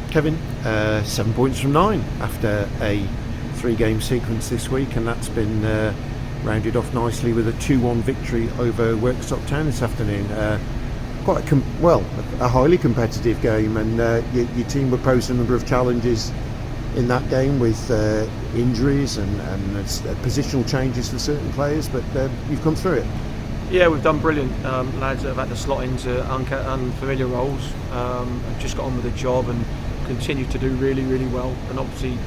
Kevin, 7 points from 9 after a 3-game sequence this week, and that's been rounded off nicely with a 2-1 victory over Worksop Town this afternoon. Quite a highly competitive game, and your team were posed a number of challenges in that game with injuries and positional changes for certain players, but you've come through it. Yeah, we've done brilliant. Lads that have had to slot into unfamiliar roles, have just got on with the job and continue to do really, really well. And obviously,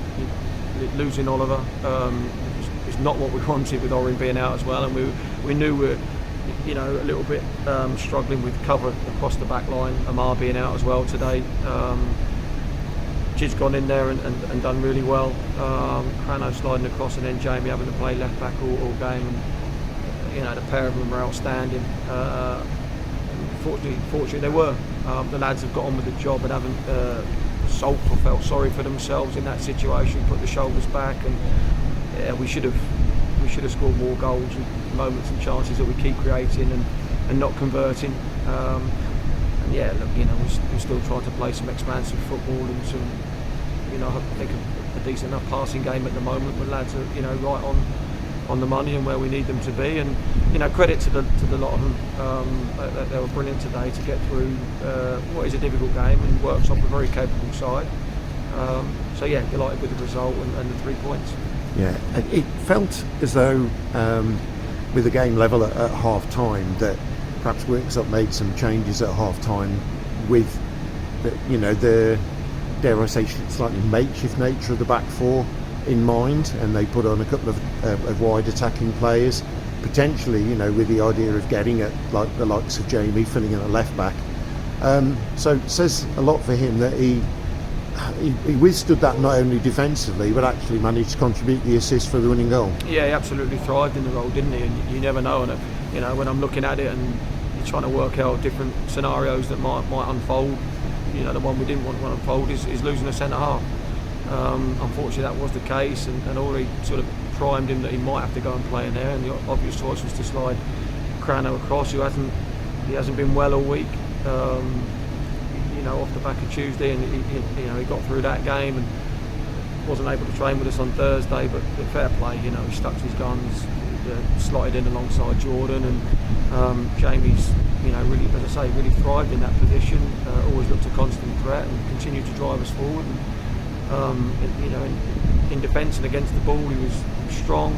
losing Oliver is not what we wanted, with Orrin being out as well. And we knew we were, a little bit struggling with cover across the back line. Amar being out as well today. Jid's gone in there and done really well. Crano sliding across, and then Jamie having to play left back all game. The pair of them were outstanding. Fortunately they were. The lads have got on with the job and haven't sulked or felt sorry for themselves in that situation. Put the shoulders back, and we should have scored more goals with moments and chances that we keep creating and not converting. We're still trying to play some expansive football and some, I think a decent enough passing game at the moment. But lads are right on the money and where we need them to be, and credit to the lot of them. They were brilliant today to get through what is a difficult game, and Worksop a very capable side. Delighted with the result and the 3 points. Yeah, it felt as though with the game level at half time that perhaps Worksop made some changes at half time with the dare I say slightly makeshift nature of the back four in mind, and they put on a couple of wide attacking players, potentially with the idea of getting at the likes of Jamie filling in at left back. So it says a lot for him that he withstood that not only defensively but actually managed to contribute the assist for the winning goal. Yeah, he absolutely thrived in the role, didn't he? And you never know, and when I'm looking at it and you're trying to work out different scenarios that might unfold, the one we didn't want to unfold is losing a centre half. Unfortunately that was the case, and already sort of primed him that he might have to go and play in there, and the obvious choice was to slide Crano across, who hasn't been well all week, off the back of Tuesday, and he got through that game and wasn't able to train with us on Thursday, but fair play, he stuck to his guns, slotted in alongside Jordan, and Jamie's really, as I say, really thrived in that position, always looked a constant threat and continued to drive us forward. In defence and against the ball, he was strong,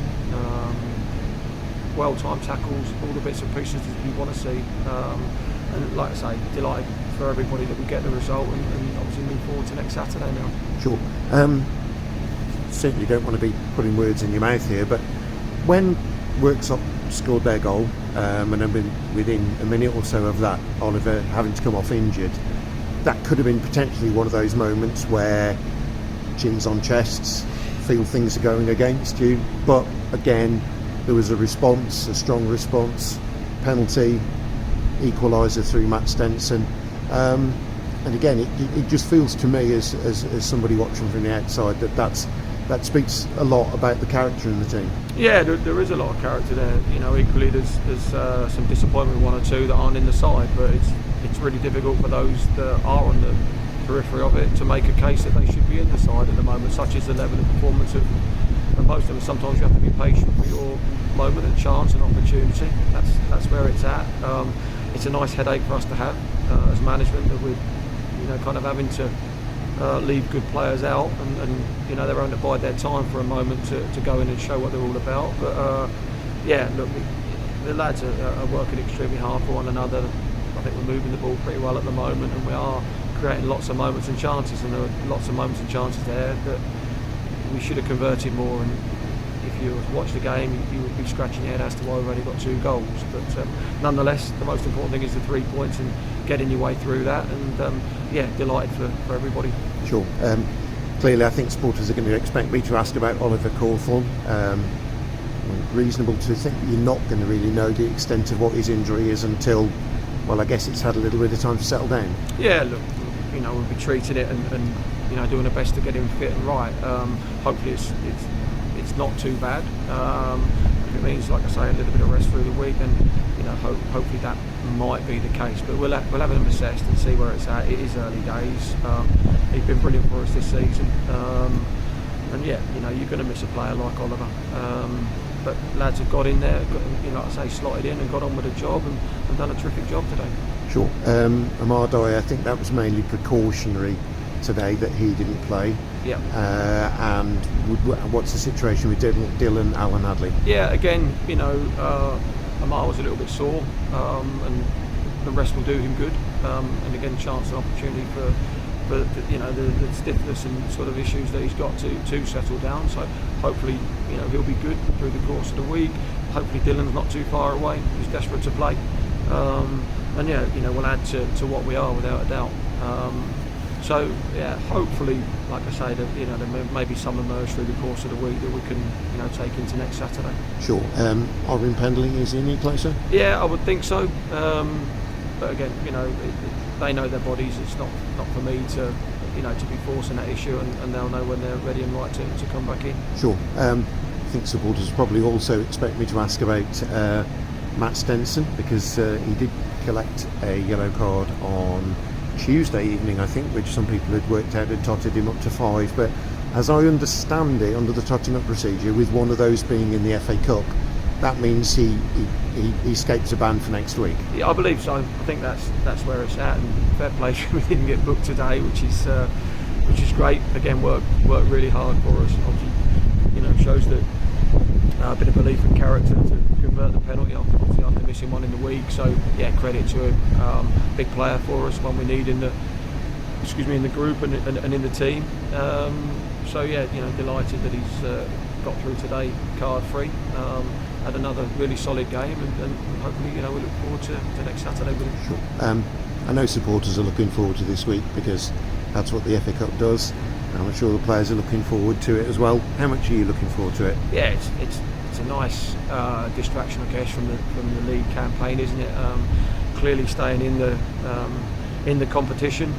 well-timed tackles, all the bits and pieces that you want to see. And like I say, delighted for everybody that we get the result, and obviously move forward to next Saturday now. Sure. Certainly don't want to be putting words in your mouth here, but when Worksop scored their goal, and then within a minute or so of that, Oliver having to come off injured, that could have been potentially one of those moments where chins on chests, feel things are going against you, but again there was a strong response, penalty, equaliser through Matt Stenson, and again it just feels to me as somebody watching from the outside that speaks a lot about the character in the team. Yeah, there is a lot of character there. Equally there's some disappointment, one or two that aren't in the side, but it's really difficult for those that are on the periphery of it to make a case that they should be in the side at the moment, such as the level of performance of most of them. Sometimes you have to be patient for your moment and chance and opportunity. That's where it's at. It's a nice headache for us to have as management, that we're kind of having to leave good players out, and they're having to bide their time for a moment to go in and show what they're all about. But the lads are working extremely hard for one another. I think we're moving the ball pretty well at the moment, and we are creating lots of moments and chances, and there are lots of moments and chances there that we should have converted more. And if you watch the game, you would be scratching your head as to why we've only got 2 goals. But nonetheless, the most important thing is the 3 points and getting your way through that. And delighted for everybody. Sure. Clearly, I think supporters are going to expect me to ask about Oliver Cawthorne. Reasonable to think that you're not going to really know the extent of what his injury is until, well, I guess it's had a little bit of time to settle down. Yeah, look, we'll be treating it and doing our best to get him fit and right. Hopefully it's not too bad. If it means, like I say, a little bit of rest through the week, then hopefully that might be the case, but we'll have them assessed and see where it's at. It is early days. He's been brilliant for us this season, and yeah, you're going to miss a player like Oliver. But lads have got in there, like I say, slotted in and got on with the job and done a terrific job today. Sure. Amadai, I think that was mainly precautionary today that he didn't play. Yeah. And what's the situation with Dylan Alan Hadley? Yeah, again, Amar was a little bit sore, and the rest will do him good. And again, chance and opportunity for the stiffness and sort of issues that he's got to settle down. So hopefully, he'll be good through the course of the week. Hopefully, Dylan's not too far away. He's desperate to play. And yeah, we'll add to what we are without a doubt. So yeah, hopefully, like I say, that there may be some emerge through the course of the week that we can take into next Saturday. Sure. Orrin Pendling, is he any closer? Yeah, I would think so. But again, they know their bodies. It's not for me to be forcing that issue, and they'll know when they're ready and right to come back in. Sure. I think supporters probably also expect me to ask about Matt Stenson, because he did collect a yellow card on Tuesday evening, I think, which some people had worked out had totted him up to 5. But as I understand it, under the totting up procedure, with one of those being in the FA Cup, that means he escapes a ban for next week. Yeah, I believe so. I think that's where it's at, and fair play, we didn't get booked today, which is great. Again, worked really hard for us. Obviously, shows that a bit of belief and character to convert the penalty obviously after missing one in the week. So yeah, credit to him. Big player for us, one we need in the group and in the team. So yeah, delighted that he's got through today card free. Had another really solid game, and hopefully we look forward to next Saturday with him. Sure. I know supporters are looking forward to this week because that's what the FA Cup does. I'm sure the players are looking forward to it as well. How much are you looking forward to it? Yeah, it's a nice distraction, I guess, from the league campaign, isn't it? Clearly staying in the competition.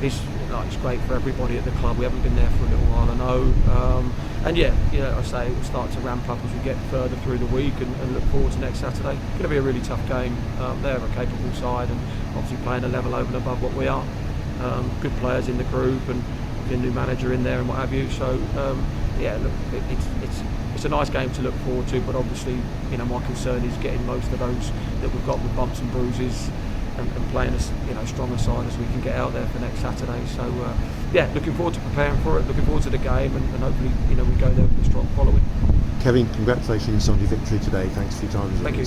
It's great for everybody at the club. We haven't been there for a little while, I know. And yeah, I say it will start to ramp up as we get further through the week and look forward to next Saturday. It's going to be a really tough game. They're a capable side and obviously playing a level over and above what we are. Good players in the group and a new manager in there and what have you. So yeah, look, it's a nice game to look forward to. But obviously, my concern is getting most of those that we've got with bumps and bruises and playing as strong a side as we can get out there for next Saturday. So yeah, looking forward to preparing for it. Looking forward to the game, and hopefully we go there with a strong following. Kevin, congratulations on your victory today. Thanks for your time. Thank you.